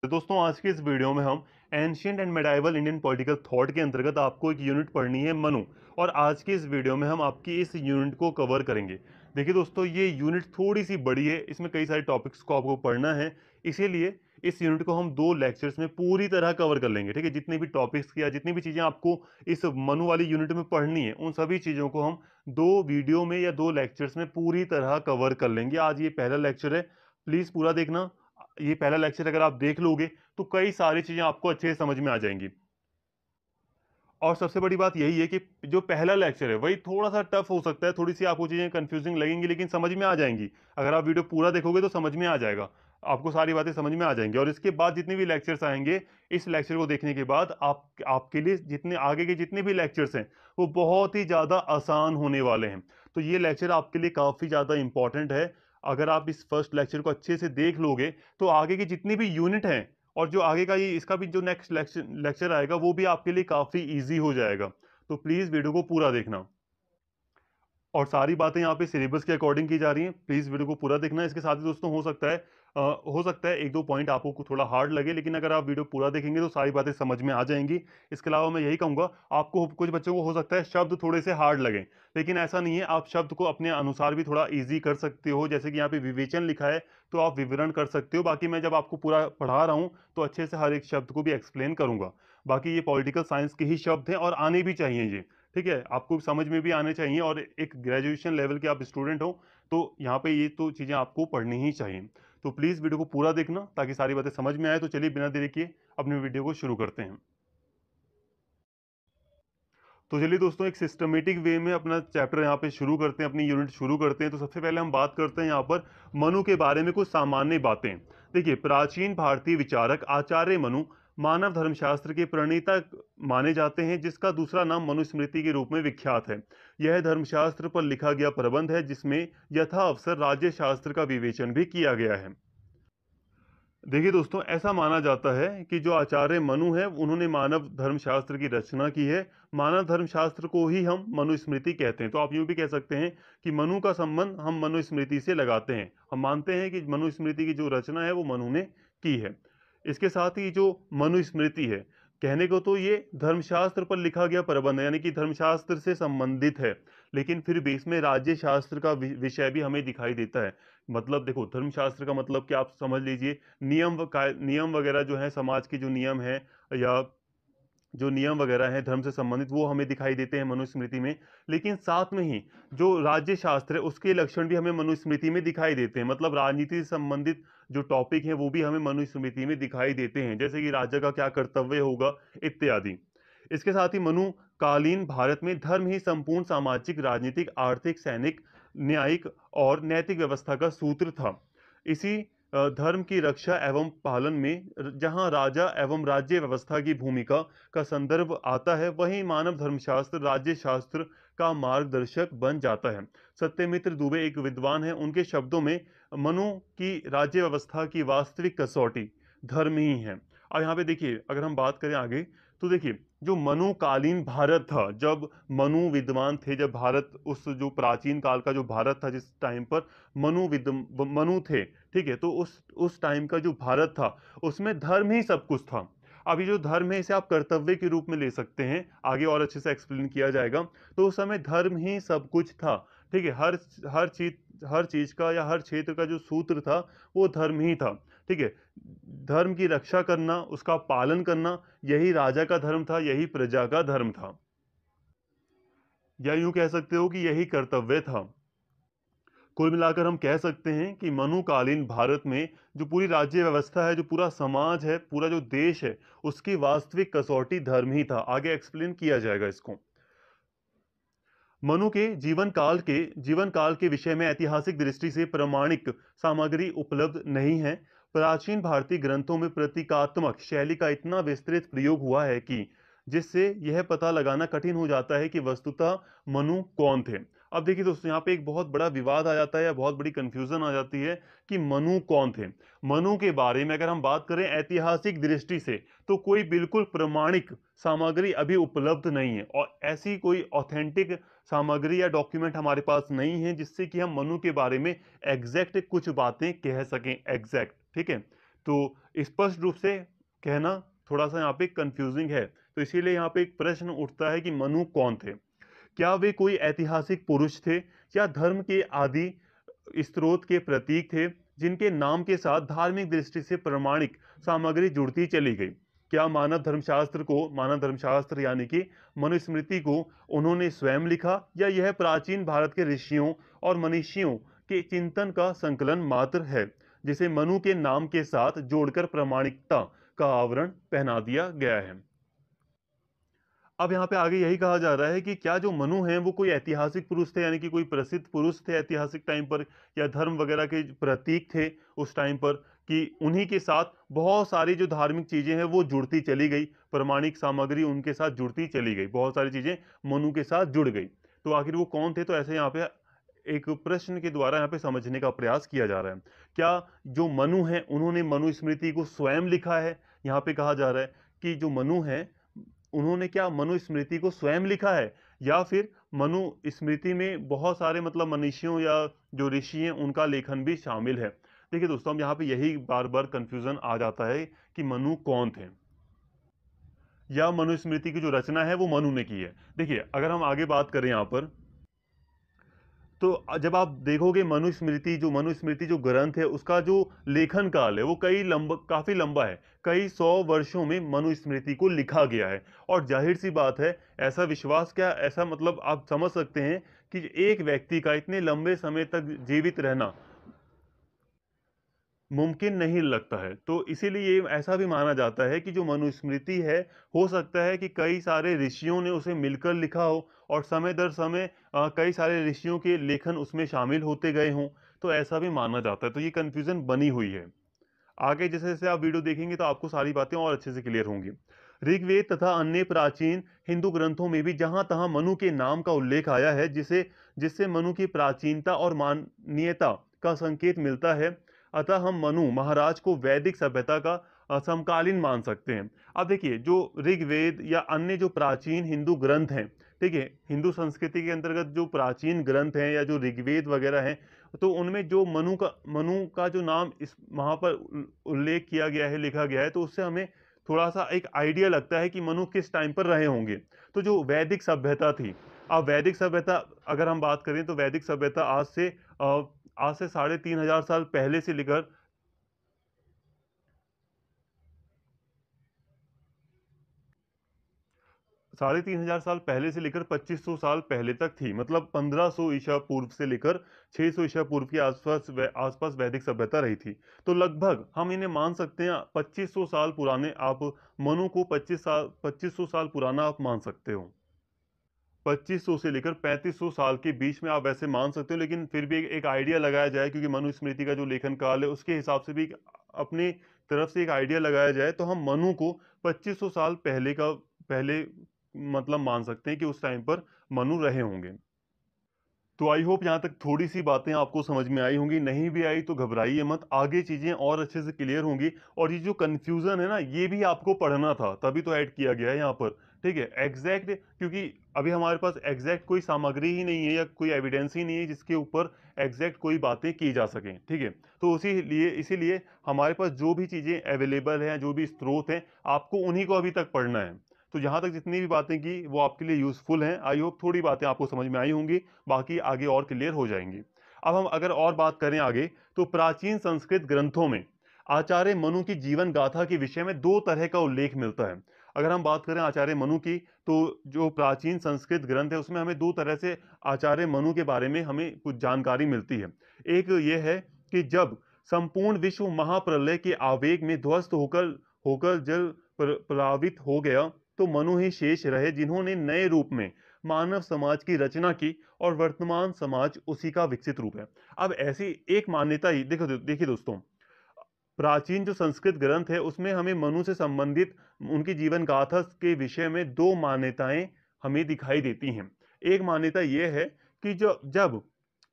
तो दोस्तों आज के इस वीडियो में हम ancient and medieval Indian political thought के अंतर्गत आपको एक यूनिट पढ़नी है मनु। और आज के इस वीडियो में हम आपकी इस यूनिट को कवर करेंगे। देखिए दोस्तों, ये यूनिट थोड़ी सी बड़ी है, इसमें कई सारे टॉपिक्स को आपको पढ़ना है। इसीलिए इस यूनिट को हम 2 लेक्चर्स में पूरी तरह कवर कर लेंगे। ठीक है, जितने भी टॉपिक्स या जितनी भी चीज़ें आपको इस मनु वाली यूनिट में पढ़नी है, उन सभी चीज़ों को हम 2 वीडियो में या 2 लेक्चर्स में पूरी तरह कवर कर लेंगे। आज ये पहला लेक्चर है, प्लीज़ पूरा देखना। ये पहला लेक्चर अगर आप देख लोगे तो कई सारी चीजें आपको अच्छे से समझ में आ जाएंगी। और सबसे बड़ी बात यही है कि जो पहला लेक्चर है वही थोड़ा सा टफ हो सकता है, थोड़ी सी आपको चीजें कंफ्यूजिंग लगेंगी, लेकिन समझ में आ जाएंगी। अगर आप वीडियो पूरा देखोगे तो समझ में आ जाएगा, आपको सारी बातें समझ में आ जाएंगी। और इसके बाद जितने भी लेक्चर्स आएंगे, इस लेक्चर को देखने के बाद आपके लिए जितने आगे के जितने भी लेक्चर्स हैं वो बहुत ही ज्यादा आसान होने वाले हैं। तो ये लेक्चर आपके लिए काफी ज्यादा इंपॉर्टेंट है। अगर आप इस फर्स्ट लेक्चर को अच्छे से देख लोगे तो आगे की जितनी भी यूनिट हैं और जो आगे का ये इसका भी जो नेक्स्ट लेक्चर आएगा वो भी आपके लिए काफी इजी हो जाएगा। तो प्लीज वीडियो को पूरा देखना। और सारी बातें यहाँ पे सिलेबस के अकॉर्डिंग की जा रही हैं, प्लीज वीडियो को पूरा देखना। इसके साथ ही दोस्तों हो सकता है एक दो पॉइंट आपको थोड़ा हार्ड लगे, लेकिन अगर आप वीडियो पूरा देखेंगे तो सारी बातें समझ में आ जाएंगी। इसके अलावा मैं यही कहूंगा, आपको कुछ बच्चों को हो सकता है शब्द थोड़े से हार्ड लगे, लेकिन ऐसा नहीं है। आप शब्द को अपने अनुसार भी थोड़ा ईजी कर सकते हो। जैसे कि यहाँ पे विवेचन लिखा है तो आप विवरण कर सकते हो। बाकी मैं जब आपको पूरा पढ़ा रहा हूँ तो अच्छे से हर एक शब्द को भी एक्सप्लेन करूंगा। बाकी ये पॉलिटिकल साइंस के ही शब्द हैं और आने भी चाहिए ये। ठीक है, आपको समझ में भी आने चाहिए, और एक ग्रेजुएशन लेवल के आप स्टूडेंट हो तो यहाँ पे ये तो चीज़ें आपको पढ़नी ही चाहिए। तो प्लीज़ वीडियो को पूरा देखना ताकि सारी बातें समझ में आए। तो चलिए बिना देरी किए अपनी वीडियो को शुरू करते हैं। तो चलिए दोस्तों, एक सिस्टमेटिक वे में अपना चैप्टर यहाँ पे शुरू करते हैं, अपनी यूनिट शुरू करते हैं। तो सबसे पहले हम बात करते हैं यहाँ पर मनु के बारे में कुछ सामान्य बातें। देखिए, प्राचीन भारतीय विचारक आचार्य मनु मानव धर्मशास्त्र के प्रणेता माने जाते हैं, जिसका दूसरा नाम मनुस्मृति के रूप में विख्यात है। यह धर्मशास्त्र पर लिखा गया प्रबंध है जिसमें यथा अवसर राज्य शास्त्र का विवेचन भी किया गया है। देखिए दोस्तों, ऐसा माना जाता है कि जो आचार्य मनु है उन्होंने मानव धर्मशास्त्र की रचना की है। मानव धर्मशास्त्र को ही हम मनुस्मृति कहते हैं। तो आप यूं भी कह सकते हैं कि मनु का संबंध हम मनुस्मृति से लगाते हैं। हम मानते हैं कि मनुस्मृति की जो रचना है वो मनु ने की है। इसके साथ ही जो मनुस्मृति है, कहने को तो ये धर्मशास्त्र पर लिखा गया प्रबंध है, यानी कि धर्मशास्त्र से संबंधित है, लेकिन फिर भी इसमें राज्य शास्त्र का विषय भी हमें दिखाई देता है। मतलब देखो, धर्मशास्त्र का मतलब कि आप समझ लीजिए नियम वगैरह जो है, समाज के जो नियम है या जो नियम वगैरह हैं धर्म से संबंधित, वो हमें दिखाई देते हैं मनुस्मृति में। लेकिन साथ में ही जो राज्य शास्त्र है उसके लक्षण भी हमें मनुस्मृति में दिखाई देते हैं। मतलब राजनीति से संबंधित जो टॉपिक है वो भी हमें मनुस्मृति में दिखाई देते हैं, जैसे कि राजा का क्या कर्तव्य होगा इत्यादि। इसके साथ ही मनु कालीन भारत में धर्म ही संपूर्ण सामाजिक, राजनीतिक, आर्थिक, सैनिक, न्यायिक और नैतिक व्यवस्था का सूत्र था। इसी धर्म की रक्षा एवं पालन में जहां राजा एवं राज्य व्यवस्था की भूमिका का संदर्भ आता है, वहीं मानव धर्मशास्त्र राज्य शास्त्र का मार्गदर्शक बन जाता है। सत्यमित्र दुबे एक विद्वान है, उनके शब्दों में मनु की राज्य व्यवस्था की वास्तविक कसौटी धर्म ही है। अब यहाँ पे देखिए, अगर हम बात करें आगे, तो देखिए जो मनुकालीन भारत था, जब मनु विद्वान थे, जब भारत उस जो प्राचीन काल का जो भारत था, जिस टाइम पर मनु थे, ठीक है, तो उस टाइम का जो भारत था उसमें धर्म ही सब कुछ था। अब ये जो धर्म है इसे आप कर्तव्य के रूप में ले सकते हैं, आगे और अच्छे से एक्सप्लेन किया जाएगा। तो उस समय धर्म ही सब कुछ था। ठीक है, हर चीज का या हर क्षेत्र का जो सूत्र था वो धर्म ही था। ठीक है, धर्म की रक्षा करना, उसका पालन करना, यही राजा का धर्म था, यही प्रजा का धर्म था, या यूं कह सकते हो कि यही कर्तव्य था। कुल मिलाकर हम कह सकते हैं कि मनुकालीन भारत में जो पूरी राज्य व्यवस्था है, जो पूरा समाज है, पूरा जो देश है, उसकी वास्तविक कसौटी धर्म ही था। आगे एक्सप्लेन किया जाएगा इसको। मनु के जीवन काल के विषय में ऐतिहासिक दृष्टि से प्रमाणिक सामग्री उपलब्ध नहीं है। प्राचीन भारतीय ग्रंथों में प्रतीकात्मक शैली का इतना विस्तृत प्रयोग हुआ है कि जिससे यह पता लगाना कठिन हो जाता है कि वस्तुतः मनु कौन थे। अब देखिए दोस्तों, यहाँ पे एक बहुत बड़ा विवाद आ जाता है या बहुत बड़ी कंफ्यूजन आ जाती है कि मनु कौन थे। मनु के बारे में अगर हम बात करें ऐतिहासिक दृष्टि से, तो कोई बिल्कुल प्रमाणिक सामग्री अभी उपलब्ध नहीं है, और ऐसी कोई ऑथेंटिक सामग्री या डॉक्यूमेंट हमारे पास नहीं है जिससे कि हम मनु के बारे में एग्जैक्ट कुछ बातें कह सकें। एग्जैक्ट, ठीक है। तो स्पष्ट रूप से कहना थोड़ा सा यहाँ पे कंफ्यूजिंग है। तो इसीलिए यहाँ पे एक प्रश्न उठता है कि मनु कौन थे? क्या वे कोई ऐतिहासिक पुरुष थे या धर्म के आदि स्रोत के प्रतीक थे जिनके नाम के साथ धार्मिक दृष्टि से प्रमाणिक सामग्री जुड़ती चली गई? क्या मानव धर्मशास्त्र यानी कि मनुस्मृति को उन्होंने स्वयं लिखा या यह प्राचीन भारत के ऋषियों और मनीषियों के चिंतन का संकलन मात्र है जिसे मनु के नाम के साथ जोड़कर प्रामाणिकता का आवरण पहना दिया गया है? अब यहाँ पे आगे यही कहा जा रहा है कि क्या जो मनु हैं वो कोई ऐतिहासिक पुरुष थे, यानी कि कोई प्रसिद्ध पुरुष थे ऐतिहासिक टाइम पर, या धर्म वगैरह के प्रतीक थे उस टाइम पर, कि उन्हीं के साथ बहुत सारी जो धार्मिक चीजें हैं वो जुड़ती चली गई, प्रमाणिक सामग्री उनके साथ जुड़ती चली गई, बहुत सारी चीजें मनु के साथ जुड़ गई। तो आखिर वो कौन थे? तो ऐसे यहाँ पे एक प्रश्न के द्वारा यहाँ पे समझने का प्रयास किया जा रहा है। क्या जो मनु हैं उन्होंने मनुस्मृति को स्वयं लिखा है? यहाँ पे कहा जा रहा है कि जो मनु हैं उन्होंने क्या मनुस्मृति को स्वयं लिखा है, या फिर मनुस्मृति में बहुत सारे मतलब मनीषियों या जो ऋषि हैं उनका लेखन भी शामिल है? देखिए दोस्तों, हम यहाँ पे यही बार बार कंफ्यूजन आ जाता है कि मनु कौन थे, या मनुस्मृति की जो रचना है वो मनु ने की है। देखिए अगर हम आगे बात करें यहाँ पर, तो जब आप देखोगे मनुस्मृति जो ग्रंथ है उसका जो लेखन काल है वो काफी लंबा है, कई 100 वर्षों में मनुस्मृति को लिखा गया है। और जाहिर सी बात है, ऐसा विश्वास क्या, ऐसा मतलब आप समझ सकते हैं कि एक व्यक्ति का इतने लंबे समय तक जीवित रहना मुमकिन नहीं लगता है। तो इसीलिए ऐसा भी माना जाता है कि जो मनुस्मृति है, हो सकता है कि कई सारे ऋषियों ने उसे मिलकर लिखा हो और समय दर समय कई सारे ऋषियों के लेखन उसमें शामिल होते गए हों। तो ऐसा भी माना जाता है। तो ये कन्फ्यूजन बनी हुई है। आगे जैसे जैसे आप वीडियो देखेंगे तो आपको सारी बातें और अच्छे से क्लियर होंगी। ऋग्वेद तथा अन्य प्राचीन हिंदू ग्रंथों में भी जहां तहां मनु के नाम का उल्लेख आया है, जिससे मनु की प्राचीनता और माननीयता का संकेत मिलता है। अतः हम मनु महाराज को वैदिक सभ्यता का समकालीन मान सकते हैं। अब देखिए, जो ऋग्वेद या अन्य जो प्राचीन हिंदू ग्रंथ हैं, ठीक है, हिंदू संस्कृति के अंतर्गत जो प्राचीन ग्रंथ हैं या जो ऋग्वेद वगैरह हैं, तो उनमें जो मनु का जो नाम इस वहाँ पर उल्लेख किया गया है, लिखा गया है, तो उससे हमें थोड़ा सा एक आइडिया लगता है कि मनु किस टाइम पर रहे होंगे। तो जो वैदिक सभ्यता थी, अब वैदिक सभ्यता अगर हम बात करें तो वैदिक सभ्यता आज से 3,500 साल पहले से लेकर 3,500 साल पहले से लेकर 2500 साल पहले तक थी। मतलब 1500 ईसा पूर्व से लेकर 600 ईसा पूर्व के आसपास वैदिक सभ्यता रही थी। तो लगभग हम इन्हें मान सकते हैं 2500 साल पुराने। आप मनु को 2500 साल पुराना आप मान सकते हो। 2500 से लेकर 3500 साल के बीच में आप ऐसे मान सकते हो, लेकिन फिर भी एक आइडिया लगाया जाए, क्योंकि मनुस्मृति का जो लेखन काल है उसके हिसाब से भी अपनी तरफ से एक आइडिया लगाया जाए, तो हम मनु को 2500 साल पहले मतलब मान सकते हैं कि उस टाइम पर मनु रहे होंगे। तो आई होप यहाँ तक थोड़ी सी बातें आपको समझ में आई होंगी। नहीं भी आई तो घबराइए मत, आगे चीजें और अच्छे से क्लियर होंगी। और ये जो कंफ्यूजन है ना, ये भी आपको पढ़ना था, तभी तो ऐड किया गया है यहाँ पर, ठीक है। एग्जैक्ट, क्योंकि अभी हमारे पास एग्जैक्ट कोई सामग्री ही नहीं है या कोई एविडेंस ही नहीं है जिसके ऊपर एग्जैक्ट कोई बातें की जा सकें, ठीक है। तो इसीलिए हमारे पास जो भी चीजें अवेलेबल हैं, जो भी स्रोत हैं, आपको उन्हीं को अभी तक पढ़ना है। तो यहाँ तक जितनी भी बातें की वो आपके लिए यूजफुल हैं। आई होप थोड़ी बातें आपको समझ में आई होंगी, बाकी आगे और क्लियर हो जाएंगी। अब हम अगर और बात करें आगे, तो प्राचीन संस्कृत ग्रंथों में आचार्य मनु की जीवन गाथा के विषय में 2 तरह का उल्लेख मिलता है। अगर हम बात करें आचार्य मनु की, तो जो प्राचीन संस्कृत ग्रंथ है उसमें हमें 2 तरह से आचार्य मनु के बारे में हमें कुछ जानकारी मिलती है। एक ये है कि जब संपूर्ण विश्व महाप्रलय के आवेग में ध्वस्त होकर होकर जल प्लावित हो गया, तो मनु ही शेष रहे जिन्होंने नए रूप में मानव समाज की रचना की, और वर्तमान समाज उसी का विकसित रूप है। अब ऐसी एक मान्यता ही देखिए दोस्तों, प्राचीन जो संस्कृत ग्रंथ है उसमें हमें मनु से संबंधित उनकी जीवन गाथा के विषय में 2 मान्यताएं हमें दिखाई देती हैं। एक मान्यता यह है कि जब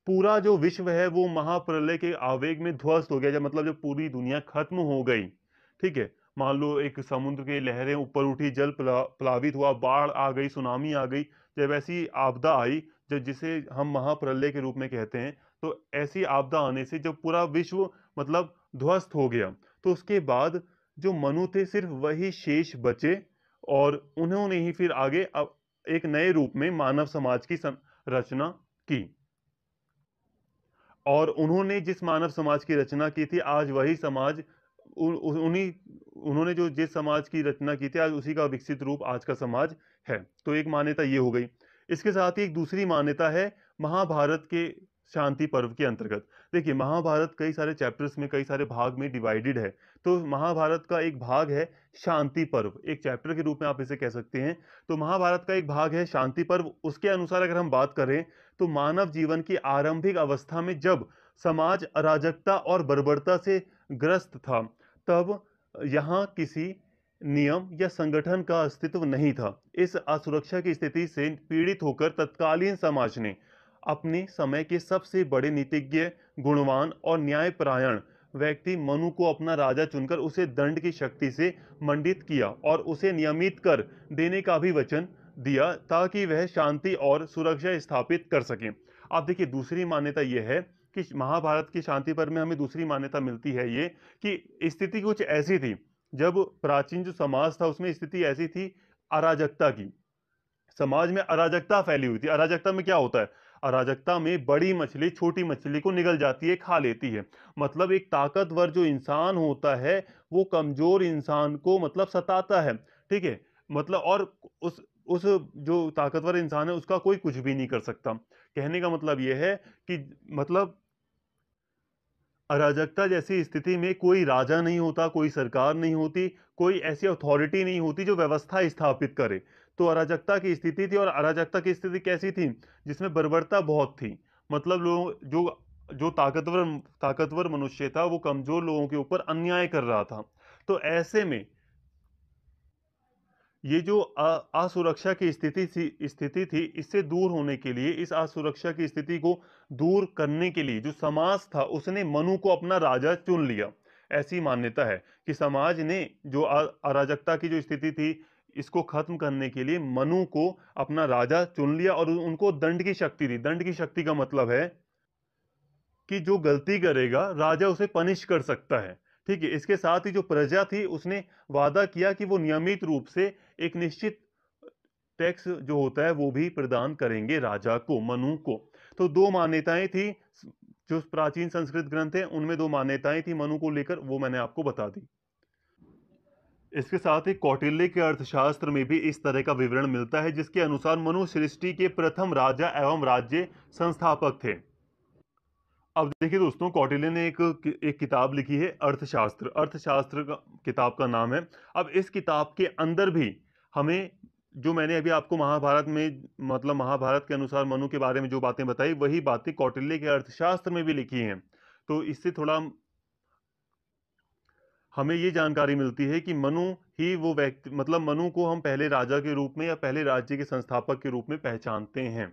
पूरा जो विश्व है वो महाप्रलय के आवेग में ध्वस्त हो गया, जब मतलब जब पूरी दुनिया खत्म हो गई, ठीक है, मान लो एक समुद्र की लहरें ऊपर उठी, जल प्लावित हुआ, बाढ़ आ गई, सुनामी आ गई, जब ऐसी आपदा आई, जिसे हम महाप्रलय के रूप में कहते हैं, तो ऐसी आपदा आने से जब पूरा विश्व मतलब ध्वस्त हो गया, तो उसके बाद जो मनु थे सिर्फ वही शेष बचे और उन्होंने ही फिर आगे अब एक नए रूप में मानव समाज की रचना की। और उन्होंने जिस मानव समाज की रचना की थी, आज वही समाज उन्हीं उन्होंने जो जिस समाज की रचना की थी, आज उसी का विकसित रूप आज का समाज है। तो एक मान्यता ये हो गई। इसके साथ ही एक दूसरी मान्यता है महाभारत के शांति पर्व के अंतर्गत। देखिए, महाभारत कई सारे चैप्टर्स में, कई सारे भाग में डिवाइडेड है। तो महाभारत का एक भाग है शांति पर्व, एक चैप्टर के रूप में आप इसे कह सकते हैं। तो महाभारत का एक भाग है शांति पर्व। उसके अनुसार अगर हम बात करें तो मानव जीवन की आरंभिक अवस्था में जब समाज अराजकता और बर्बरता से ग्रस्त था, तब यहाँ किसी नियम या संगठन का अस्तित्व नहीं था। इस असुरक्षा की स्थिति से पीड़ित होकर तत्कालीन समाज ने अपने समय के सबसे बड़े नीतिज्ञ, गुणवान और न्यायपरायण व्यक्ति मनु को अपना राजा चुनकर उसे दंड की शक्ति से मंडित किया और उसे नियमित कर देने का भी वचन दिया ताकि वह शांति और सुरक्षा स्थापित कर सके। अब देखिए, दूसरी मान्यता यह है कि महाभारत की शांति पर में हमें दूसरी मान्यता मिलती है ये कि स्थिति कुछ ऐसी थी, जब प्राचीन जो समाज था उसमें स्थिति ऐसी थी अराजकता की। समाज में अराजकता फैली हुई थी। अराजकता में क्या होता है? अराजकता में बड़ी मछली छोटी मछली को निगल जाती है, खा लेती है। मतलब एक ताकतवर जो इंसान होता है वो कमजोर इंसान को मतलब सताता है। ठीक है, मतलब और उस जो ताकतवर इंसान है उसका कोई कुछ भी नहीं कर सकता। कहने का मतलब यह है कि मतलब अराजकता जैसी स्थिति में कोई राजा नहीं होता, कोई सरकार नहीं होती, कोई ऐसी अथॉरिटी नहीं होती जो व्यवस्था स्थापित करे। तो अराजकता की स्थिति थी। और अराजकता की स्थिति कैसी थी? जिसमें बर्बरता बहुत थी। मतलब लोग जो जो ताकतवर ताकतवर मनुष्य था वो कमजोर लोगों के ऊपर अन्याय कर रहा था। तो ऐसे में ये जो असुरक्षा की स्थिति थी, इससे दूर होने के लिए, इस असुरक्षा की स्थिति को दूर करने के लिए जो समाज था उसने मनु को अपना राजा चुन लिया। ऐसी मान्यता है कि समाज ने जो अराजकता की जो स्थिति थी इसको खत्म करने के लिए मनु को अपना राजा चुन लिया और उनको दंड की शक्ति दी। दंड की शक्ति का मतलब है कि जो गलती करेगा राजा उसे पनिश कर सकता है। ठीक है, इसके साथ ही जो प्रजा थी उसने वादा किया कि वो नियमित रूप से एक निश्चित टैक्स जो होता है वो भी प्रदान करेंगे राजा को, मनु को। तो दो मान्यताएं थी जो प्राचीन संस्कृत ग्रंथ है उनमें, दो मान्यताएं थी मनु को लेकर, वो मैंने आपको बता दी। इसके साथ ही कौटिल्य के अर्थशास्त्र में भी इस तरह का विवरण मिलता है जिसके अनुसार मनु सृष्टि के प्रथम राजा एवं राज्य संस्थापक थे। अब देखिए दोस्तों, कौटिल्य ने एक किताब लिखी है अर्थशास्त्र। अर्थशास्त्र का किताब का नाम है। अब इस किताब के अंदर भी हमें जो मैंने अभी आपको महाभारत में मतलब महाभारत के अनुसार मनु के बारे में जो बातें बताई वही बातें कौटिल्य के अर्थशास्त्र में भी लिखी हैं। तो इससे थोड़ा हमें ये जानकारी मिलती है कि मनु ही वो व्यक्ति, मतलब मनु को हम पहले राजा के रूप में या पहले राज्य के संस्थापक के रूप में पहचानते हैं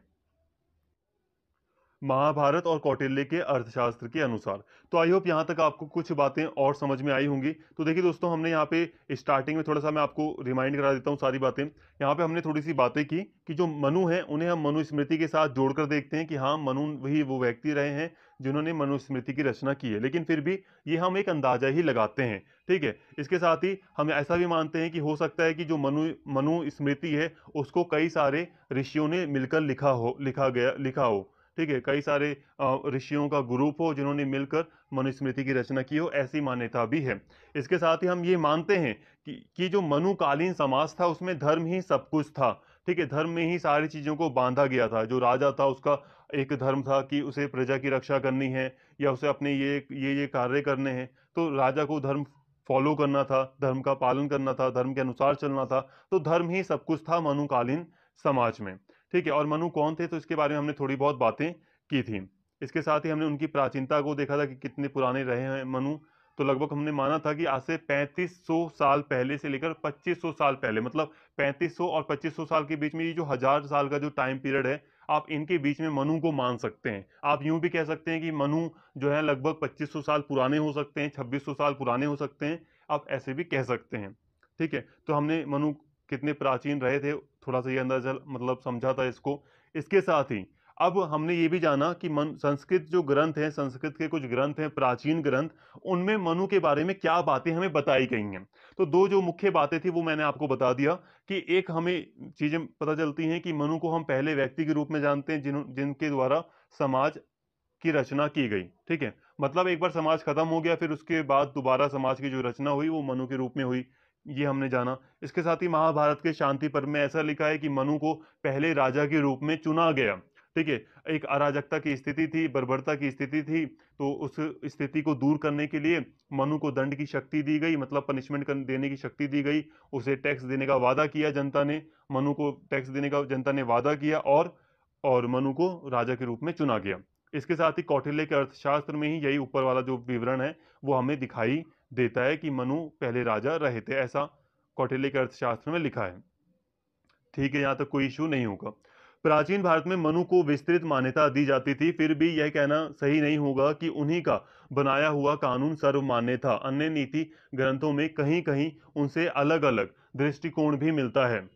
महाभारत और कौटिल्य के अर्थशास्त्र के अनुसार। तो आई होप यहाँ तक आपको कुछ बातें और समझ में आई होंगी। तो देखिए दोस्तों, हमने यहाँ पे स्टार्टिंग में थोड़ा सा मैं आपको रिमाइंड करा देता हूँ सारी बातें। यहाँ पे हमने थोड़ी सी बातें की कि जो मनु हैं उन्हें हम मनुस्मृति के साथ जोड़कर देखते हैं कि हाँ, मनु वही वो व्यक्ति रहे हैं जिन्होंने मनुस्मृति की रचना की है। लेकिन फिर भी ये हम एक अंदाजा ही लगाते हैं। ठीक है, इसके साथ ही हम ऐसा भी मानते हैं कि हो सकता है कि जो मनुस्मृति है उसको कई सारे ऋषियों ने मिलकर लिखा हो। ठीक है, कई सारे ऋषियों का ग्रुप हो जिन्होंने मिलकर मनुस्मृति की रचना की हो, ऐसी मान्यता भी है। इसके साथ ही हम ये मानते हैं कि जो मनुकालीन समाज था उसमें धर्म ही सब कुछ था। ठीक है, धर्म में ही सारी चीजों को बांधा गया था। जो राजा था उसका एक धर्म था कि उसे प्रजा की रक्षा करनी है या उसे अपने ये कार्य करने हैं। तो राजा को धर्म फॉलो करना था, धर्म का पालन करना था, धर्म के अनुसार चलना था। तो धर्म ही सब कुछ था मनुकालीन समाज में। ठीक है, और मनु कौन थे तो इसके बारे में हमने थोड़ी बहुत बातें की थी। इसके साथ ही हमने उनकी प्राचीनता को देखा था कि कितने पुराने रहे हैं मनु। तो लगभग हमने माना था कि आज से 3500 साल पहले से लेकर 2500 साल पहले, मतलब 3500 और 2500 साल के बीच में ये जो 1000 साल का जो टाइम पीरियड है, आप इनके बीच में मनु को मान सकते हैं। आप यूं भी कह सकते हैं कि मनु जो है लगभग 2500 साल पुराने हो सकते हैं, 2600 साल पुराने हो सकते हैं। आप ऐसे भी कह सकते हैं। ठीक है, तो हमने मनु कितने प्राचीन रहे थे थोड़ा सा ये अंदाजा मतलब समझा था इसको। इसके साथ ही अब हमने ये भी जाना कि संस्कृत जो ग्रंथ हैं, संस्कृत के कुछ ग्रंथ हैं, प्राचीन ग्रंथ, उनमें मनु के बारे में क्या बातें हमें बताई गई हैं। तो दो जो मुख्य बातें थी वो मैंने आपको बता दिया कि एक हमें चीजें पता चलती हैं कि मनु को हम पहले व्यक्ति के रूप में जानते हैं जिनके द्वारा समाज की रचना की गई। ठीक है, मतलब एक बार समाज खत्म हो गया, फिर उसके बाद दोबारा समाज की जो रचना हुई वो मनु के रूप में हुई, ये हमने जाना। इसके साथ ही महाभारत के शांति पर्व में ऐसा लिखा है कि मनु को पहले राजा के रूप में चुना गया। ठीक है, एक अराजकता की स्थिति थी, बर्बरता की स्थिति थी, तो उस स्थिति को दूर करने के लिए मनु को दंड की शक्ति दी गई, मतलब पनिशमेंट देने की शक्ति दी गई। उसे टैक्स देने का वादा किया जनता ने, मनु को टैक्स देने का जनता ने वादा किया, और मनु को राजा के रूप में चुना गया। इसके साथ ही कौटिल्य के अर्थशास्त्र में ही यही ऊपर वाला जो विवरण है वो हमें दिखाई देता है कि मनु पहले राजा रहे थे, ऐसा कौटिल्य के अर्थशास्त्र में लिखा है। ठीक है, यहां तक कोई इशू नहीं होगा। प्राचीन भारत में मनु को विस्तृत मान्यता दी जाती थी, फिर भी यह कहना सही नहीं होगा कि उन्हीं का बनाया हुआ कानून सर्वमान्य था। अन्य नीति ग्रंथों में कहीं कहीं उनसे अलग अलग दृष्टिकोण भी मिलता है।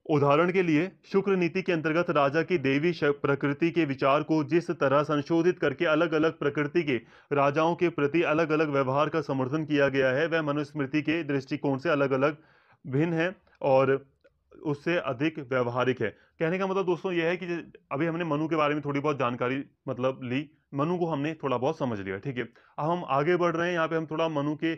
उदाहरण के लिए शुक्र नीति के अंतर्गत राजा की देवी प्रकृति के विचार को जिस तरह संशोधित करके अलग अलग प्रकृति के राजाओं के प्रति अलग अलग व्यवहार का समर्थन किया गया है, वह मनुस्मृति के दृष्टिकोण से अलग अलग भिन्न है और उससे अधिक व्यवहारिक है। कहने का मतलब दोस्तों यह है कि अभी हमने मनु के बारे में थोड़ी बहुत जानकारी मतलब ली, मनु को हमने थोड़ा बहुत समझ लिया। ठीक है, अब हम आगे बढ़ रहे हैं, यहाँ पे हम थोड़ा मनु के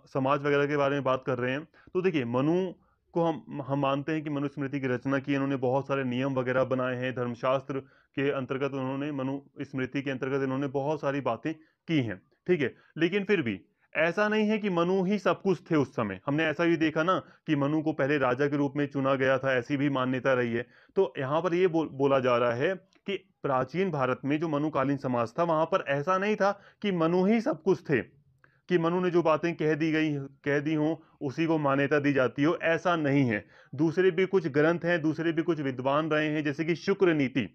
समाज वगैरह के बारे में बात कर रहे हैं। तो देखिए, मनु को हम मानते हैं कि मनुस्मृति की रचना की, इन्होंने बहुत सारे नियम वगैरह बनाए हैं, धर्मशास्त्र के अंतर्गत उन्होंने, मनुस्मृति के अंतर्गत इन्होंने बहुत सारी बातें की हैं। ठीक है, लेकिन फिर भी ऐसा नहीं है कि मनु ही सब कुछ थे उस समय। हमने ऐसा भी देखा ना कि मनु को पहले राजा के रूप में चुना गया था, ऐसी भी मान्यता रही है। तो यहाँ पर ये बोला जा रहा है कि प्राचीन भारत में जो मनुकालीन समाज था वहां पर ऐसा नहीं था कि मनु ही सब कुछ थे, कि मनु ने जो बातें कह दी हों उसी को मान्यता दी जाती हो, ऐसा नहीं है। दूसरे भी कुछ ग्रंथ हैं, दूसरे भी कुछ विद्वान रहे हैं, जैसे कि शुक्र नीति।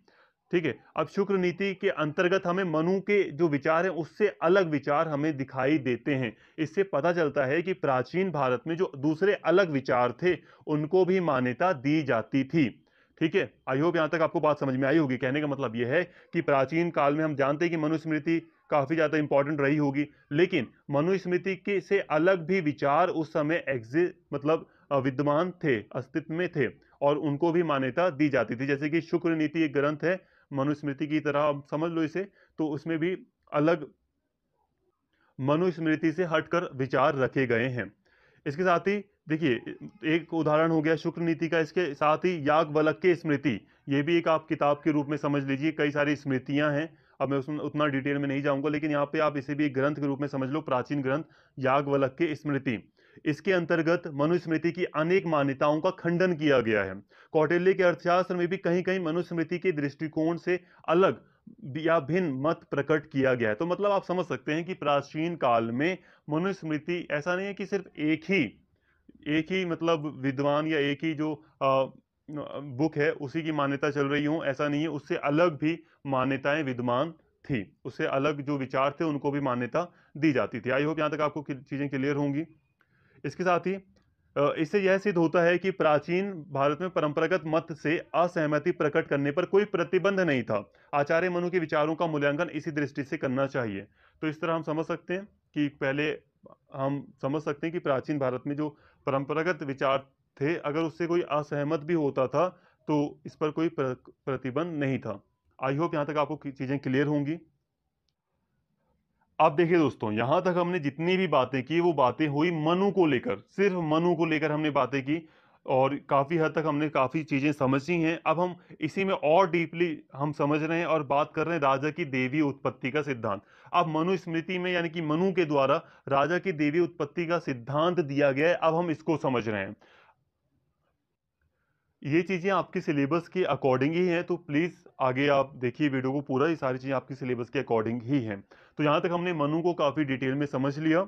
ठीक है, अब शुक्र नीति के अंतर्गत हमें मनु के जो विचार हैं उससे अलग विचार हमें दिखाई देते हैं। इससे पता चलता है कि प्राचीन भारत में जो दूसरे अलग विचार थे उनको भी मान्यता दी जाती थी। ठीक है, आई होप यहां तक आपको बात समझ में आई होगी। कहने का मतलब यह है कि प्राचीन काल में हम जानते हैं कि मनुस्मृति काफी ज्यादा इंपॉर्टेंट रही होगी, लेकिन मनुस्मृति के से अलग भी विचार उस समय मतलब विद्यमान थे, अस्तित्व में थे, और उनको भी मान्यता दी जाती थी। जैसे कि शुक्र नीति एक ग्रंथ है, मनुस्मृति की तरह आप समझ लो इसे, तो उसमें भी अलग मनुस्मृति से हटकर विचार रखे गए हैं। इसके साथ ही देखिए, एक उदाहरण हो गया शुक्र नीति का, इसके साथ ही याज्ञवल्क्य स्मृति, ये भी एक आप किताब के रूप में समझ लीजिए। कई सारी स्मृतियां हैं, अब मैं उसमें उतना डिटेल में नहीं जाऊंगा, लेकिन यहाँ पे आप इसे भी एक ग्रंथ के रूप में समझ लो, प्राचीन ग्रंथ याज्ञवल्क्य स्मृति। इसके अंतर्गत मनुस्मृति की अनेक मान्यताओं का खंडन किया गया है। कौटिल्य के अर्थशास्त्र में भी कहीं कहीं मनुस्मृति के दृष्टिकोण से अलग या भिन्न मत प्रकट किया गया है। तो मतलब आप समझ सकते हैं कि प्राचीन काल में मनुस्मृति ऐसा नहीं है कि सिर्फ एक ही मतलब विद्वान या एक ही जो बुक है उसी की मान्यता चल रही हो, ऐसा नहीं है। उससे अलग भी मान्यताएं विद्यमान थी, उससे अलग जो विचार थे उनको भी मान्यता दी जाती थी। आई होप यहां तक आपको चीजें क्लियर होंगी। इसके साथ ही इससे यह सिद्ध होता है कि प्राचीन भारत में परंपरागत मत से असहमति प्रकट करने पर कोई प्रतिबंध नहीं था। आचार्य मनु के विचारों का मूल्यांकन इसी दृष्टि से करना चाहिए। तो इस तरह हम समझ सकते हैं कि पहले हम समझ सकते हैं कि प्राचीन भारत में जो परंपरागत विचार थे, अगर उससे कोई असहमत भी होता था तो इस पर कोई प्रतिबंध नहीं था। आई होप यहां तक आपको चीजें क्लियर होंगी। अब देखिए दोस्तों, यहां तक हमने जितनी भी बातें की वो बातें हुई मनु को लेकर, सिर्फ मनु को लेकर हमने बातें की, और काफी हद तक हमने काफी चीजें समझी हैं। अब हम इसी में और डीपली हम समझ रहे हैं और बात कर रहे हैं राजा की देवी उत्पत्ति का सिद्धांत। अब मनुस्मृति में यानी कि मनु के द्वारा राजा की देवी उत्पत्ति का सिद्धांत दिया गया है, अब हम इसको समझ रहे हैं। ये चीजें आपके सिलेबस के अकॉर्डिंग ही हैं, तो प्लीज आगे आप देखिए वीडियो को पूरा, ये सारी चीजें आपके सिलेबस के अकॉर्डिंग ही हैं। तो यहां तक हमने मनु को काफी डिटेल में समझ लिया,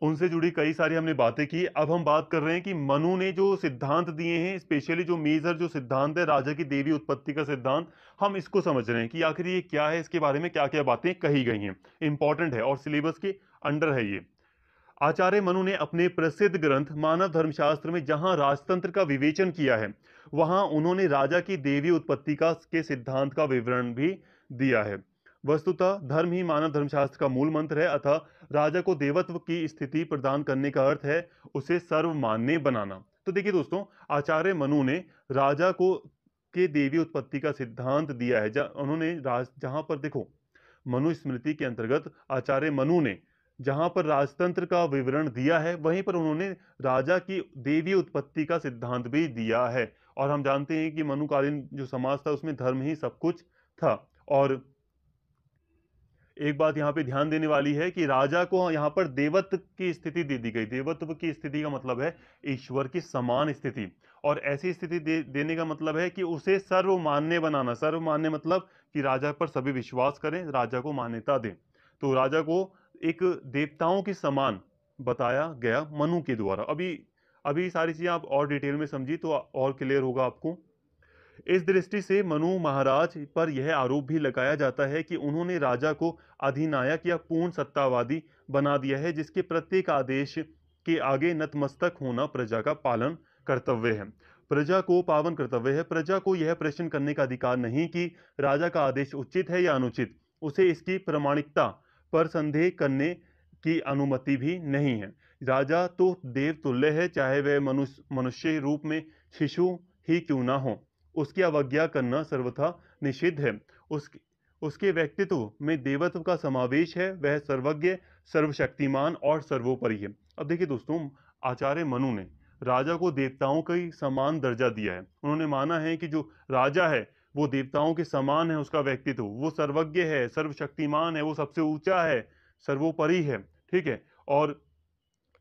उनसे जुड़ी कई सारी हमने बातें की। अब हम बात कर रहे हैं कि मनु ने जो सिद्धांत दिए हैं, स्पेशली जो मेजर जो सिद्धांत है राजा की देवी उत्पत्ति का सिद्धांत, हम इसको समझ रहे हैं कि आखिर ये क्या है, इसके बारे में क्या क्या बातें कही गई हैं, इंपॉर्टेंट है और सिलेबस के अंडर है ये। आचार्य मनु ने अपने प्रसिद्ध ग्रंथ मानव धर्मशास्त्र में जहां राजतंत्र का विवेचन किया है, वहां उन्होंने राजा की देवी उत्पत्ति का के सिद्धांत का विवरण भी दिया है। वस्तुतः धर्म ही मानव धर्मशास्त्र का मूल मंत्र है, अतः राजा को देवत्व की स्थिति प्रदान करने का अर्थ है उसे सर्वमान्य बनाना। तो देखिए दोस्तों, आचार्य मनु ने राजा को के देवी उत्पत्ति का सिद्धांत दिया है। उन्होंने जहां पर देखो, मनुस्मृति के अंतर्गत आचार्य मनु ने जहां पर राजतंत्र का विवरण दिया है, वहीं पर उन्होंने राजा की देवी उत्पत्ति का सिद्धांत भी दिया है। और हम जानते हैं कि मनुकालीन जो समाज था उसमें धर्म ही सब कुछ था। और एक बात यहाँ पे ध्यान देने वाली है कि राजा को यहाँ पर देवत्व की स्थिति दे दी गई। देवत्व की स्थिति का मतलब है ईश्वर की समान स्थिति, और ऐसी स्थिति देने का मतलब है कि उसे सर्वमान्य बनाना। सर्वमान्य मतलब कि राजा पर सभी विश्वास करें, राजा को मान्यता दें। तो राजा को एक देवताओं के समान बताया गया मनु के द्वारा। अभी अभी सारी चीजें आप और डिटेल में समझी तो और क्लियर होगा आपको। इस दृष्टि से मनु महाराज पर यह आरोप भी लगाया जाता है कि उन्होंने राजा को अधिनायक या पूर्ण सत्तावादी बना दिया है, जिसके प्रत्येक आदेश के आगे नतमस्तक होना प्रजा का पालन कर्तव्य है। प्रजा को पावन कर्तव्य है। प्रजा को यह प्रश्न करने का अधिकार नहीं कि राजा का आदेश उचित है या अनुचित। उसे इसकी प्रामाणिकता पर संदेह करने की अनुमति भी नहीं है। राजा तो देव तुल्य है, चाहे वह मनुष्य रूप में शिशु ही क्यों ना हो। उसकी अवज्ञा करना सर्वथा निषिद्ध है। उसके व्यक्तित्व में देवत्व का समावेश है। वह सर्वज्ञ, सर्वशक्तिमान और सर्वोपरि है। अब देखिए दोस्तों, आचार्य मनु ने राजा को देवताओं का ही समान दर्जा दिया है। उन्होंने माना है कि जो राजा है वो देवताओं के समान है, उसका व्यक्तित्व, वो सर्वज्ञ है, सर्वशक्तिमान है, वो सबसे ऊंचा है, सर्वोपरि है। ठीक है। और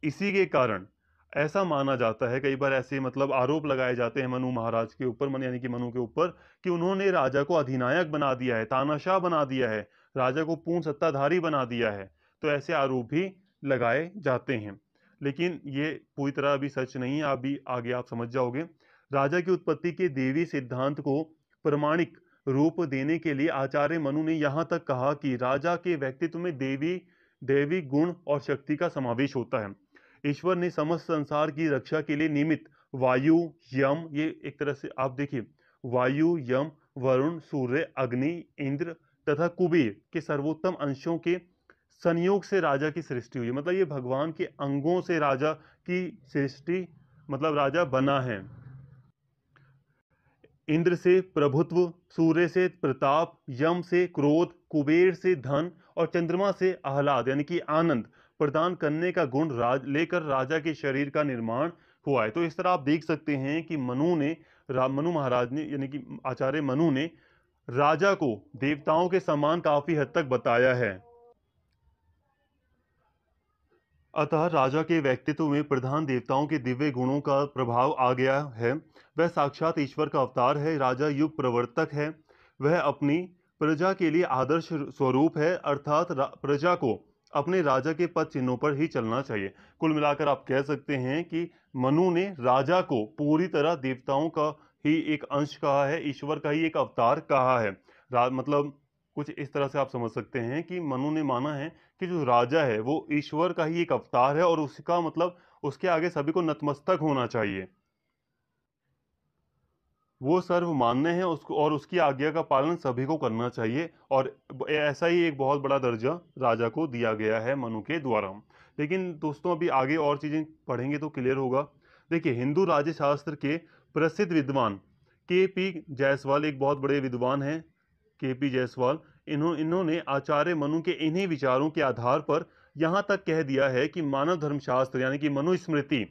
इसी के कारण ऐसा माना जाता है, कई बार ऐसे मतलब आरोप लगाए जाते हैं मनु महाराज के ऊपर, यानी कि मनु के ऊपर, कि उन्होंने राजा को अधिनायक बना दिया है, तानाशाह बना दिया है, राजा को पूर्ण सत्ताधारी बना दिया है। तो ऐसे आरोप भी लगाए जाते हैं, लेकिन ये पूरी तरह अभी सच नहीं है। अभी आगे आप समझ जाओगे। राजा की उत्पत्ति के देवी सिद्धांत को प्रमाणिक रूप देने के लिए आचार्य मनु ने यहाँ तक कहा कि राजा के व्यक्तित्व में देवी गुण और शक्ति का समावेश होता है। ईश्वर ने समस्त संसार की रक्षा के लिए निमित्त वायु, यम, ये एक तरह से आप देखिए, वायु, यम, वरुण, सूर्य, अग्नि, इंद्र तथा कुबेर के सर्वोत्तम अंशों के संयोग से राजा की सृष्टि हुई है। मतलब ये भगवान के अंगों से राजा की सृष्टि, मतलब राजा बना है। इंद्र से प्रभुत्व, सूर्य से प्रताप, यम से क्रोध, कुबेर से धन और चंद्रमा से आह्लाद यानी कि आनंद प्रदान करने का गुण लेकर राजा के शरीर का निर्माण हुआ है। तो इस तरह आप देख सकते हैं कि मनु महाराज ने, यानी कि आचार्य मनु ने राजा को देवताओं के समान काफी हद तक बताया है। अतः राजा के व्यक्तित्व में प्रधान देवताओं के दिव्य गुणों का प्रभाव आ गया है। वह साक्षात ईश्वर का अवतार है। राजा युग प्रवर्तक है। वह अपनी प्रजा के लिए आदर्श स्वरूप है, अर्थात प्रजा को अपने राजा के पद चिन्हों पर ही चलना चाहिए। कुल मिलाकर आप कह सकते हैं कि मनु ने राजा को पूरी तरह देवताओं का ही एक अंश कहा है, ईश्वर का ही एक अवतार कहा है। मतलब कुछ इस तरह से आप समझ सकते हैं कि मनु ने माना है कि जो राजा है वो ईश्वर का ही एक अवतार है, और उसका मतलब उसके आगे सभी को नतमस्तक होना चाहिए। वो सर्वमान्य है, उसको और उसकी आज्ञा का पालन सभी को करना चाहिए। और ऐसा ही एक बहुत बड़ा दर्जा राजा को दिया गया है मनु के द्वारा। लेकिन दोस्तों अभी आगे और चीजें पढ़ेंगे तो क्लियर होगा। देखिए, हिंदू राज्य शास्त्र के प्रसिद्ध विद्वान के.पी. जायसवाल एक बहुत बड़े विद्वान हैं, के.पी. जायसवाल। इन्होंने आचार्य मनु के इन्हीं विचारों के आधार पर यहाँ तक कह दिया है कि मानव धर्मशास्त्र यानी कि मनुस्मृति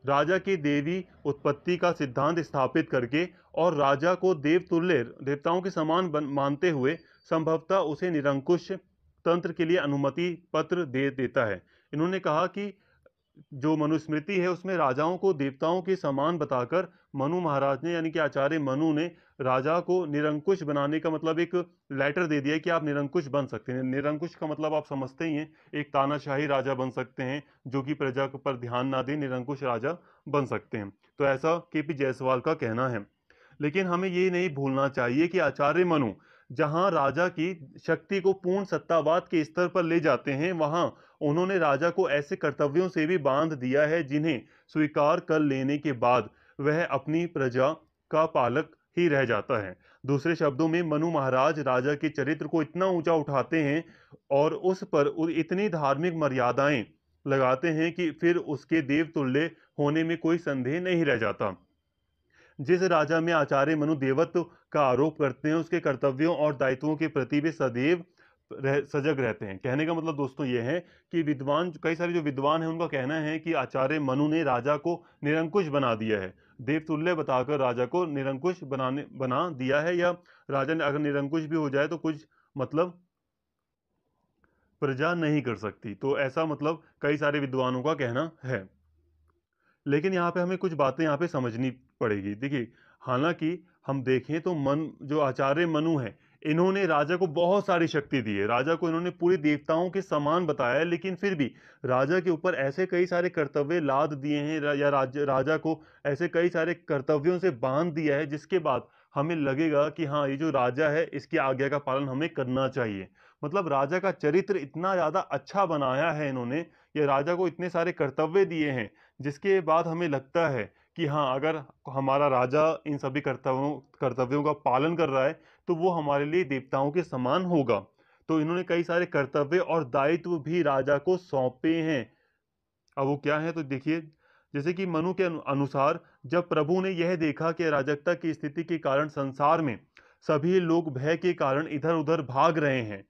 राजा की देवी उत्पत्ति का सिद्धांत स्थापित करके और राजा को देवतुल्य, देवताओं के समान मानते हुए संभवतः उसे निरंकुश तंत्र के लिए अनुमति पत्र दे देता है। इन्होंने कहा कि जो मनुस्मृति है उसमें राजाओं को देवताओं के समान बताकर मनु महाराज ने, यानी कि आचार्य मनु ने राजा को निरंकुश बनाने का मतलब एक लेटर दे दिया कि आप निरंकुश बन सकते हैं। निरंकुश का मतलब आप समझते ही हैं, एक तानाशाही राजा बन सकते हैं जो कि प्रजा पर ध्यान ना दे, निरंकुश राजा बन सकते हैं। तो ऐसा के.पी. जायसवाल का कहना है। लेकिन हमें ये नहीं भूलना चाहिए कि आचार्य मनु जहां राजा की शक्ति को पूर्ण सत्तावाद के स्तर पर ले जाते हैं, वहां उन्होंने राजा को ऐसे कर्तव्यों से भी बांध दिया है जिन्हें स्वीकार कर लेने के बाद वह अपनी प्रजा का पालक ही रह जाता है। दूसरे शब्दों में मनु महाराज राजा के चरित्र को इतना ऊंचा उठाते हैं और उस पर इतनी धार्मिक मर्यादाएं लगाते हैं कि फिर उसके देवतुल्य होने में कोई संदेह नहीं रह जाता। जिस राजा में आचार्य मनु देवत्व का आरोप करते हैं, उसके कर्तव्यों और दायित्वों के प्रति वे सदैव सजग रहते हैं। कहने का मतलब दोस्तों ये है कि विद्वान, कई सारे जो विद्वान हैं, उनका कहना है कि आचार्य मनु ने राजा को निरंकुश बना दिया है, देवतुल्य बताकर राजा को निरंकुश बना दिया है, या राजा ने अगर निरंकुश भी हो जाए तो कुछ मतलब प्रजा नहीं कर सकती। तो ऐसा मतलब कई सारे विद्वानों का कहना है। लेकिन यहाँ पे हमें कुछ बातें यहाँ पे समझनी पड़ेगी। देखिए, हालांकि हम देखें तो जो आचार्य मनु है, इन्होंने राजा को बहुत सारी शक्ति दी है, राजा को इन्होंने पूरे देवताओं के समान बताया है, लेकिन फिर भी राजा के ऊपर ऐसे कई सारे कर्तव्य लाद दिए हैं, या राजा को ऐसे कई सारे कर्तव्यों से बांध दिया है, जिसके बाद हमें लगेगा कि हाँ, ये जो राजा है इसकी आज्ञा का पालन हमें करना चाहिए। मतलब राजा का चरित्र इतना ज्यादा अच्छा बनाया है इन्होंने, या राजा को इतने सारे कर्तव्य दिए हैं, जिसके बाद हमें लगता है कि हाँ, अगर हमारा राजा इन सभी कर्तव्यों का पालन कर रहा है तो वो हमारे लिए देवताओं के समान होगा। तो इन्होंने कई सारे कर्तव्य और दायित्व भी राजा को सौंपे हैं। अब वो क्या है, तो देखिए, जैसे कि मनु के अनुसार जब प्रभु ने यह देखा कि अराजकता की स्थिति के कारण संसार में सभी लोग भय के कारण इधर उधर भाग रहे हैं,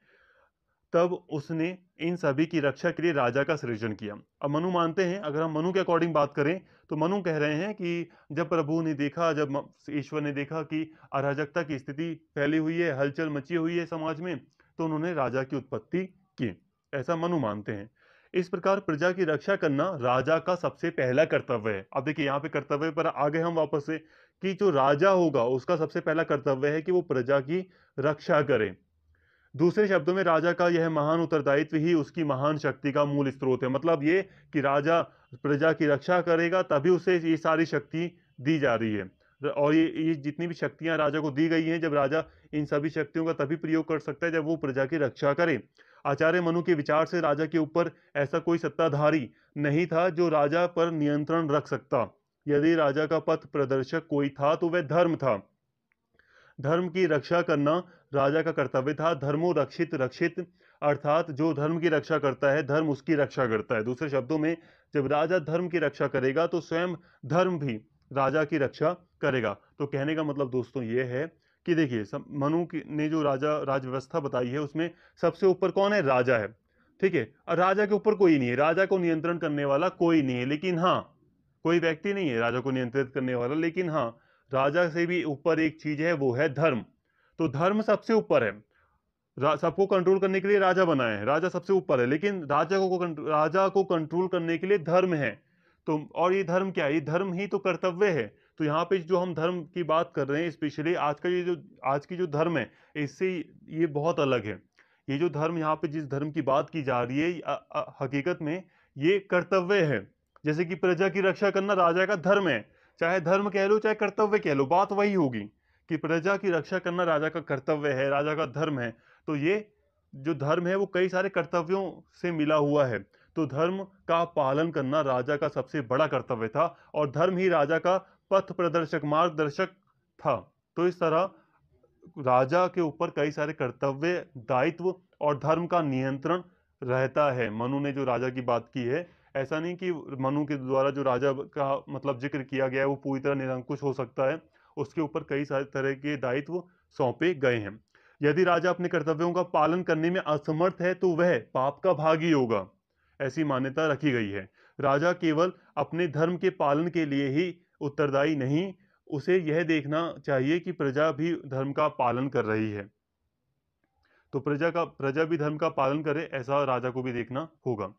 तब उसने इन सभी की रक्षा के लिए राजा का सृजन किया। अब मनु मानते हैं, अगर हम मनु के अकॉर्डिंग बात करें तो मनु कह रहे हैं कि जब प्रभु ने देखा, जब ईश्वर ने देखा कि अराजकता की स्थिति फैली हुई है, हलचल मची हुई है समाज में, तो उन्होंने राजा की उत्पत्ति की। ऐसा मनु मानते हैं। इस प्रकार प्रजा की रक्षा करना राजा का सबसे पहला कर्तव्य है। अब देखिए, यहाँ पे कर्तव्य पर आ गए हम वापस से, कि जो राजा होगा उसका सबसे पहला कर्तव्य है कि वो प्रजा की रक्षा करे। दूसरे शब्दों में राजा का यह महान उत्तरदायित्व ही उसकी महान शक्ति का मूल स्रोत है। मतलब ये कि राजा प्रजा की रक्षा करेगा, तभी उसे ये सारी शक्ति दी जा रही है। और ये जितनी भी शक्तियां राजा को दी गई हैं, जब राजा इन सभी शक्तियों का तभी प्रयोग कर सकता है जब वो प्रजा की रक्षा करे। आचार्य मनु के विचार से राजा के ऊपर ऐसा कोई सत्ताधारी नहीं था जो राजा पर नियंत्रण रख सकता। यदि राजा का पथ प्रदर्शक कोई था तो वह धर्म था। धर्म की रक्षा करना राजा का कर्तव्य था। धर्मो रक्षित रक्षित, अर्थात जो धर्म की रक्षा करता है, धर्म उसकी रक्षा करता है। दूसरे शब्दों में, जब राजा धर्म की रक्षा करेगा तो स्वयं धर्म भी राजा की रक्षा करेगा। तो कहने का मतलब दोस्तों ये है कि देखिए, मनु ने जो राज व्यवस्था बताई है, उसमें सबसे ऊपर कौन है? राजा है। ठीक है, और राजा के ऊपर कोई नहीं है, राजा को नियंत्रण करने वाला कोई नहीं है। लेकिन हाँ, कोई व्यक्ति नहीं है राजा को नियंत्रित करने वाला, लेकिन हाँ, राजा से भी ऊपर एक चीज है, वो है धर्म। तो धर्म सबसे ऊपर है। सबको कंट्रोल करने के लिए राजा बनाए हैं, राजा सबसे ऊपर है, लेकिन राजा को कंट्रोल करने के लिए धर्म है। तो और ये धर्म क्या है? ये धर्म ही तो कर्तव्य है। तो यहाँ पे जो हम धर्म की बात कर रहे हैं, स्पेशली आज की जो धर्म है, इससे ये बहुत अलग है। ये जो धर्म, यहाँ पे जिस धर्म की बात की जा रही है, हकीकत में ये कर्तव्य है। जैसे कि प्रजा की रक्षा करना राजा का धर्म है, चाहे धर्म कह लो चाहे कर्तव्य कह लो, बात वही होगी कि प्रजा की रक्षा करना राजा का कर्तव्य है, राजा का धर्म है। तो ये जो धर्म है वो कई सारे कर्तव्यों से मिला हुआ है। तो धर्म का पालन करना राजा का सबसे बड़ा कर्तव्य था, और धर्म ही राजा का पथ प्रदर्शक, मार्गदर्शक था। तो इस तरह राजा के ऊपर कई सारे कर्तव्य, दायित्व और धर्म का नियंत्रण रहता है। मनु ने जो राजा की बात की है, ऐसा नहीं कि मनु के द्वारा जो राजा का मतलब जिक्र किया गया है वो पूरी तरह निरंकुश हो सकता है। उसके ऊपर कई सारे तरह के दायित्व सौंपे गए हैं। यदि राजा अपने कर्तव्यों का पालन करने में असमर्थ है तो वह पाप का भागी होगा, ऐसी मान्यता रखी गई है। राजा केवल अपने धर्म के पालन के लिए ही उत्तरदायी नहीं, उसे यह देखना चाहिए कि प्रजा भी धर्म का पालन कर रही है। तो प्रजा भी धर्म का पालन करे, ऐसा राजा को भी देखना होगा।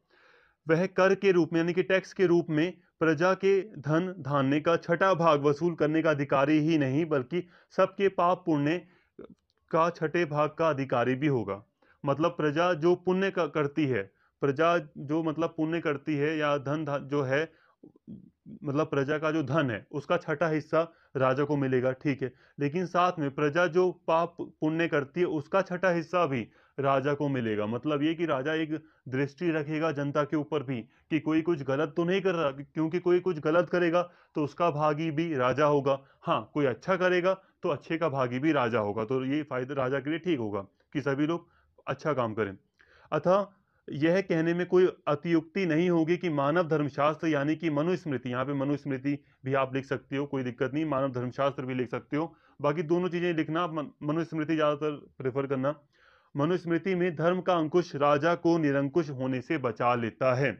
वह कर के रूप में, यानी कि टैक्स के रूप में, प्रजा के धन धान्य का छठा भाग वसूल करने का अधिकारी ही नहीं, बल्कि सबके पाप पुण्य का छठे भाग का अधिकारी भी होगा। मतलब प्रजा जो पुण्य करती है, प्रजा जो मतलब पुण्य करती है, या जो है, मतलब प्रजा का जो धन है उसका छठा हिस्सा राजा को मिलेगा, ठीक है। लेकिन साथ में प्रजा जो पाप पुण्य करती है उसका छठा हिस्सा भी राजा को मिलेगा। मतलब ये कि राजा एक दृष्टि रखेगा जनता के ऊपर भी कि कोई कुछ गलत तो नहीं कर रहा, क्योंकि कोई कुछ गलत करेगा तो उसका भागी भी राजा होगा। हाँ, कोई अच्छा करेगा तो अच्छे का भागी भी राजा होगा। तो ये फायदा राजा के लिए ठीक होगा कि सभी लोग अच्छा काम करें। अतः यह कहने में कोई अतियुक्ति नहीं होगी कि मानव धर्मशास्त्र यानी कि मनुस्मृति, यहाँ पे मनुस्मृति भी आप लिख सकते हो, कोई दिक्कत नहीं, मानव धर्मशास्त्र भी लिख सकते हो, बाकी दोनों चीजें लिखना, मनुस्मृति ज्यादातर प्रेफर करना। मनुस्मृति में धर्म का अंकुश राजा को निरंकुश होने से बचा लेता है।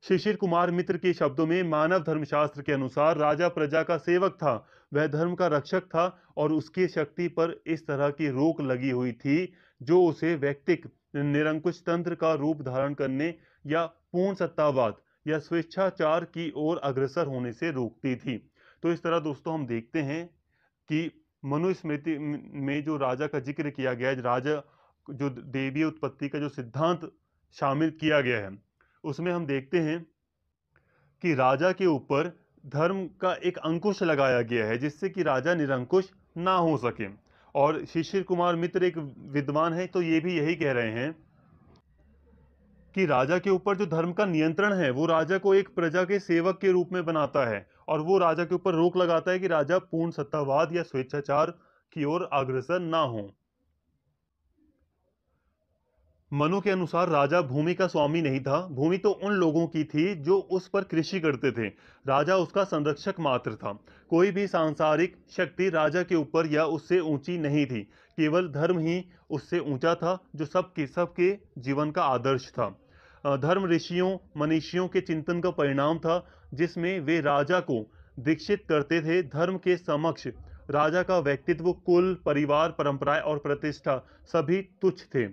शिशिर कुमार मित्र के शब्दों में मानव धर्मशास्त्र के अनुसार राजा प्रजा का सेवक था, वह धर्म का रक्षक था और उसकी शक्ति पर इस तरह की रोक लगी हुई थी जो उसे व्यक्तिक निरंकुश तंत्र का रूप धारण करने या पूर्ण सत्तावाद या स्वेच्छाचार की ओर अग्रसर होने से रोकती थी। तो इस तरह दोस्तों हम देखते हैं कि मनुस्मृति में जो राजा का जिक्र किया गया है, राजा जो देवीय उत्पत्ति का जो सिद्धांत शामिल किया गया है, उसमें हम देखते हैं कि राजा के ऊपर धर्म का एक अंकुश लगाया गया है जिससे कि राजा निरंकुश ना हो सके। और शिशिर कुमार मित्र एक विद्वान है तो ये भी यही कह रहे हैं कि राजा के ऊपर जो धर्म का नियंत्रण है वो राजा को एक प्रजा के सेवक के रूप में बनाता है और वो राजा के ऊपर रोक लगाता है कि राजा पूर्ण सत्तावाद या स्वेच्छाचार की ओर अग्रसर ना हो। मनु के अनुसार राजा भूमि का स्वामी नहीं था, भूमि तो उन लोगों की थी जो उस पर कृषि करते थे, राजा उसका संरक्षक मात्र था। कोई भी सांसारिक शक्ति राजा के ऊपर या उससे ऊंची नहीं थी, केवल धर्म ही उससे ऊंचा था जो सबके जीवन का आदर्श था। धर्म ऋषियों मनीषियों के चिंतन का परिणाम था जिसमें वे राजा को दीक्षित करते थे। धर्म के समक्ष राजा का व्यक्तित्व, कुल, परिवार, परंपराएं और प्रतिष्ठा सभी तुच्छ थे।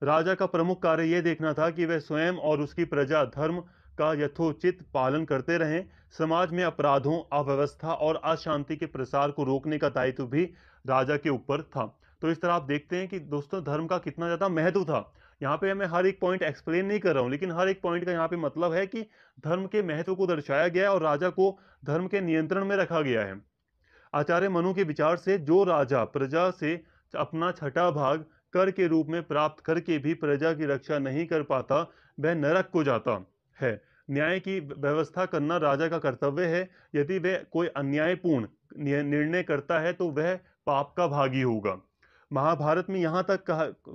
राजा का प्रमुख कार्य यह देखना था कि वह स्वयं और उसकी प्रजा धर्म का यथोचित पालन करते रहें। समाज में अपराधों, अव्यवस्था और अशांति के प्रसार को रोकने का दायित्व भी राजा के ऊपर था। तो इस तरह आप देखते हैं कि दोस्तों धर्म का कितना ज्यादा महत्व था। यहाँ पे मैं हर एक पॉइंट एक्सप्लेन नहीं कर रहा हूँ, लेकिन हर एक पॉइंट का यहाँ पे मतलब है कि धर्म के महत्व को दर्शाया गया है और राजा को धर्म के नियंत्रण में रखा गया है। आचार्य मनु के विचार से जो राजा प्रजा से अपना छठा भाग कर के रूप में प्राप्त करके भी प्रजा की रक्षा नहीं कर पाता, वह नरक को जाता है। न्याय की व्यवस्था करना राजा का कर्तव्य है। यदि वह कोई अन्यायपूर्ण निर्णय करता है तो वह पाप का भागी होगा। महाभारत में यहाँ तक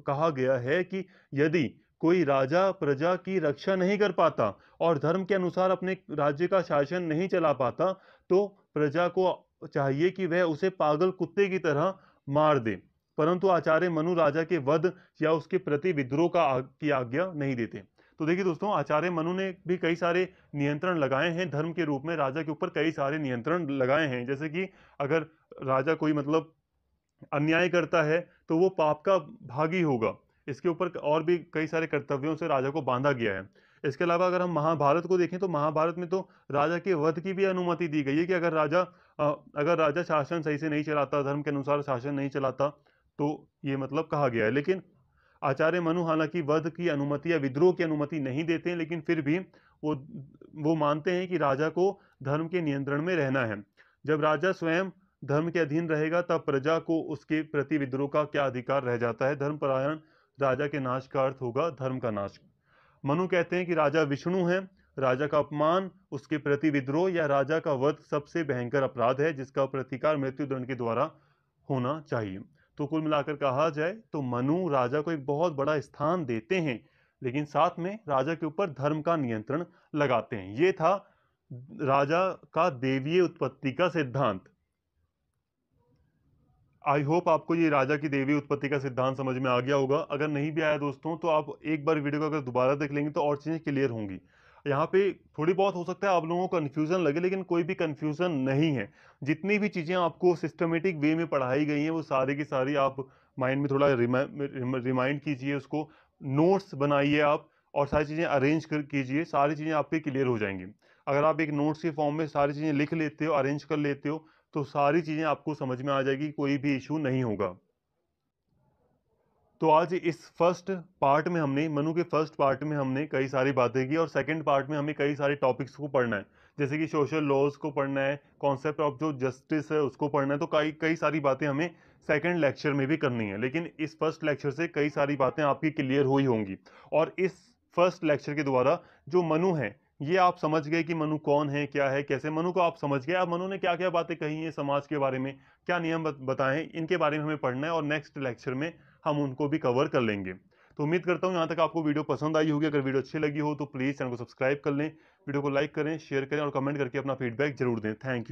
कहा गया है कि यदि कोई राजा प्रजा की रक्षा नहीं कर पाता और धर्म के अनुसार अपने राज्य का शासन नहीं चला पाता तो प्रजा को चाहिए कि वह उसे पागल कुत्ते की तरह मार दे। परंतु आचार्य मनु राजा के वध या उसके प्रति विद्रोह की आज्ञा नहीं देते। तो देखिए दोस्तों, आचार्य मनु ने भी कई सारे नियंत्रण लगाए हैं धर्म के रूप में, राजा के ऊपर कई सारे नियंत्रण लगाए हैं। जैसे कि अगर राजा कोई मतलब अन्याय करता है तो वो पाप का भागी होगा। इसके ऊपर और भी कई सारे कर्तव्यों से राजा को बांधा गया है। इसके अलावा अगर हम महाभारत को देखें तो महाभारत में तो राजा के वध की भी अनुमति दी गई है कि अगर राजा शासन सही से नहीं चलाता, धर्म के अनुसार शासन नहीं चलाता, तो ये मतलब कहा गया है। लेकिन आचार्य मनु हालांकि वध की अनुमति या विद्रोह की अनुमति नहीं देते हैं, लेकिन फिर भी वो वो मानते हैं कि राजा को धर्म के नियंत्रण में रहना है। जब राजा स्वयं धर्म के अधीन रहेगा तब प्रजा को उसके प्रति विद्रोह का क्या अधिकार रह जाता है। धर्मपरायण राजा के नाश का अर्थ होगा धर्म का नाश। मनु कहते हैं कि राजा विष्णु है, राजा का अपमान, उसके प्रति विद्रोह या राजा का वध सबसे भयंकर अपराध है जिसका प्रतिकार मृत्युदंड के द्वारा होना चाहिए। तो कुल मिलाकर कहा जाए तो मनु राजा को एक बहुत बड़ा स्थान देते हैं, लेकिन साथ में राजा के ऊपर धर्म का नियंत्रण लगाते हैं। ये था राजा का देवीय उत्पत्ति का सिद्धांत। आई होप आपको ये राजा की देवी उत्पत्ति का सिद्धांत समझ में आ गया होगा। अगर नहीं भी आया दोस्तों तो आप एक बार वीडियो को अगर दोबारा देख लेंगे तो और चीज़ें क्लियर होंगी। यहाँ पे थोड़ी बहुत हो सकता है आप लोगों को कन्फ्यूजन लगे, लेकिन कोई भी कन्फ्यूजन नहीं है। जितनी भी चीज़ें आपको सिस्टमेटिक वे में पढ़ाई गई हैं वो सारी की सारी आप माइंड में थोड़ा रिमाइंड कीजिए, उसको नोट्स बनाइए आप और सारी चीज़ें अरेंज कीजिए, सारी चीज़ें आपकी क्लियर हो जाएंगी। अगर आप एक नोट्स के फॉर्म में सारी चीज़ें लिख लेते हो, अरेंज कर लेते हो, तो सारी चीजें आपको समझ में आ जाएगी, कोई भी इशू नहीं होगा। तो आज इस फर्स्ट पार्ट में हमने मनु के फर्स्ट पार्ट में हमने कई सारी बातें की और सेकंड पार्ट में हमें कई सारे टॉपिक्स को पढ़ना है, जैसे कि सोशल लॉज को पढ़ना है, कॉन्सेप्ट ऑफ जो जस्टिस है उसको पढ़ना है। तो कई कई सारी बातें हमें सेकंड लेक्चर में भी करनी है, लेकिन इस फर्स्ट लेक्चर से कई सारी बातें आपकी क्लियर हुई होंगी। और इस फर्स्ट लेक्चर के द्वारा जो मनु है, ये आप समझ गए कि मनु कौन है, क्या है, कैसे। मनु को आप समझ गए, अब मनु ने क्या क्या बातें कही हैं समाज के बारे में, क्या नियम बताए हैं, इनके बारे में हमें पढ़ना है और नेक्स्ट लेक्चर में हम उनको भी कवर कर लेंगे। तो उम्मीद करता हूँ यहाँ तक आपको वीडियो पसंद आई होगी। अगर वीडियो अच्छी लगी हो तो प्लीज़ चैनल को सब्सक्राइब कर लें, वीडियो को लाइक करें, शेयर करें और कमेंट करके अपना फीडबैक जरूर दें। Thank you.